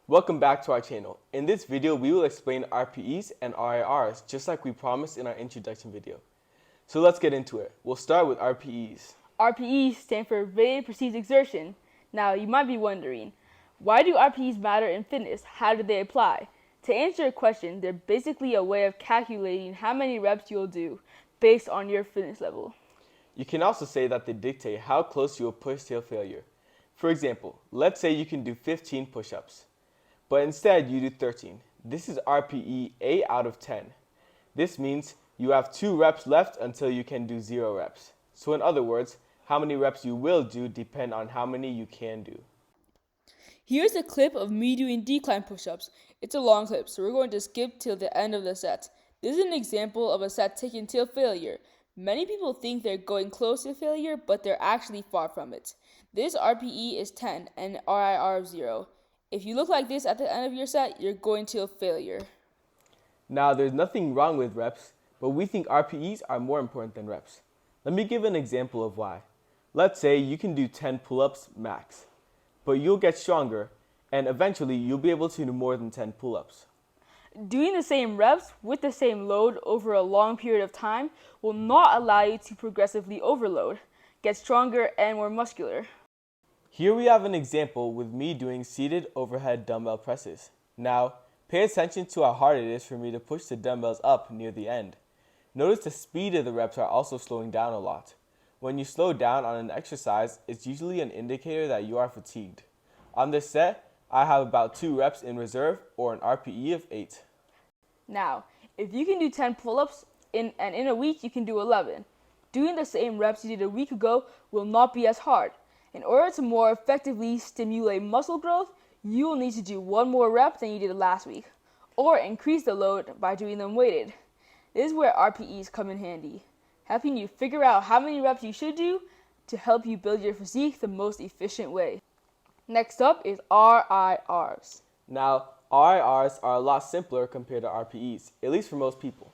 Welcome back to our channel. In this video, we will explain RPEs and RIRs just like we promised in our introduction video. So let's get into it. We'll start with RPEs. RPEs stand for rated perceived exertion. Now, you might be wondering, why do RPEs matter in fitness? How do they apply? To answer your question, they're basically a way of calculating how many reps you'll do based on your fitness level. You can also say that they dictate how close you will push till failure. For example, let's say you can do 15 push-ups, but instead you do 13. This is RPE 8 out of 10. This means you have 2 reps left until you can do 0 reps. So in other words, how many reps you will do depend on how many you can do. Here's a clip of me doing decline push-ups. It's a long clip, so we're going to skip till the end of the set. This is an example of a set taken till failure. Many people think they're going close to failure, but they're actually far from it. This RPE is 10 and RIR 0. If you look like this at the end of your set, you're going till failure. Now, there's nothing wrong with reps, but we think RPEs are more important than reps. Let me give an example of why. Let's say you can do 10 pull-ups max, but you'll get stronger, and eventually you'll be able to do more than 10 pull-ups. Doing the same reps with the same load over a long period of time will not allow you to progressively overload, get stronger, and more muscular. Here we have an example with me doing seated overhead dumbbell presses. Now, pay attention to how hard it is for me to push the dumbbells up near the end. Notice the speed of the reps are also slowing down a lot. When you slow down on an exercise, it's usually an indicator that you are fatigued. On this set, I have about 2 reps in reserve or an RPE of 8. Now, if you can do 10 pull-ups in a week you can do 11, doing the same reps you did a week ago will not be as hard. In order to more effectively stimulate muscle growth, you will need to do 1 more rep than you did last week, or increase the load by doing them weighted. This is where RPEs come in handy, helping you figure out how many reps you should do to help you build your physique the most efficient way. Next up is RIRs. Now, RIRs are a lot simpler compared to RPEs, at least for most people.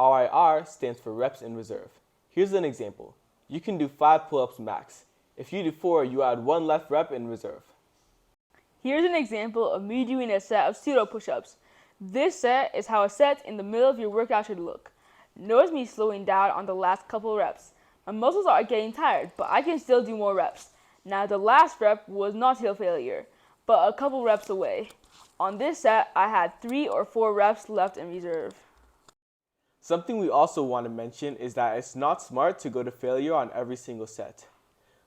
RIR stands for reps in reserve. Here's an example. You can do 5 pull-ups max. If you do 4, you add 1 left rep in reserve. Here's an example of me doing a set of pseudo push-ups. This set is how a set in the middle of your workout should look. Notice me slowing down on the last couple reps. My muscles are getting tired, but I can still do more reps. Now the last rep was not till failure, but a couple reps away. On this set, I had 3 or 4 reps left in reserve. Something we also want to mention is that it's not smart to go to failure on every single set.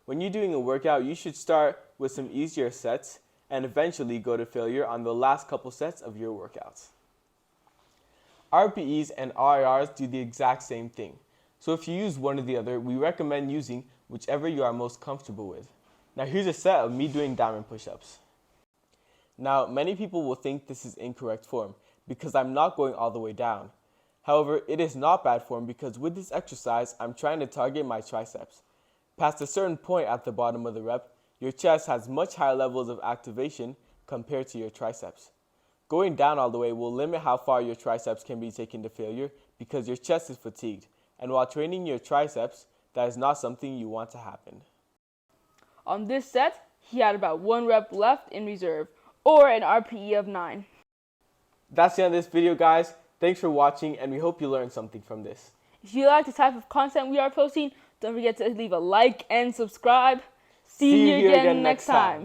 When you're doing a workout, you should start with some easier sets and eventually go to failure on the last couple sets of your workouts. RPEs and RIRs do the exact same thing. So if you use one or the other, we recommend using whichever you are most comfortable with. Now here's a set of me doing diamond push-ups. Now many people will think this is incorrect form because I'm not going all the way down. However, it is not bad form because with this exercise, I'm trying to target my triceps. Past a certain point at the bottom of the rep, your chest has much higher levels of activation compared to your triceps. Going down all the way will limit how far your triceps can be taken to failure because your chest is fatigued, and while training your triceps, that is not something you want to happen. On this set, he had about 1 rep left in reserve, or an RPE of 9. That's the end of this video, guys. Thanks for watching, and we hope you learned something from this. If you like the type of content we are posting, don't forget to leave a like and subscribe. See you again next time.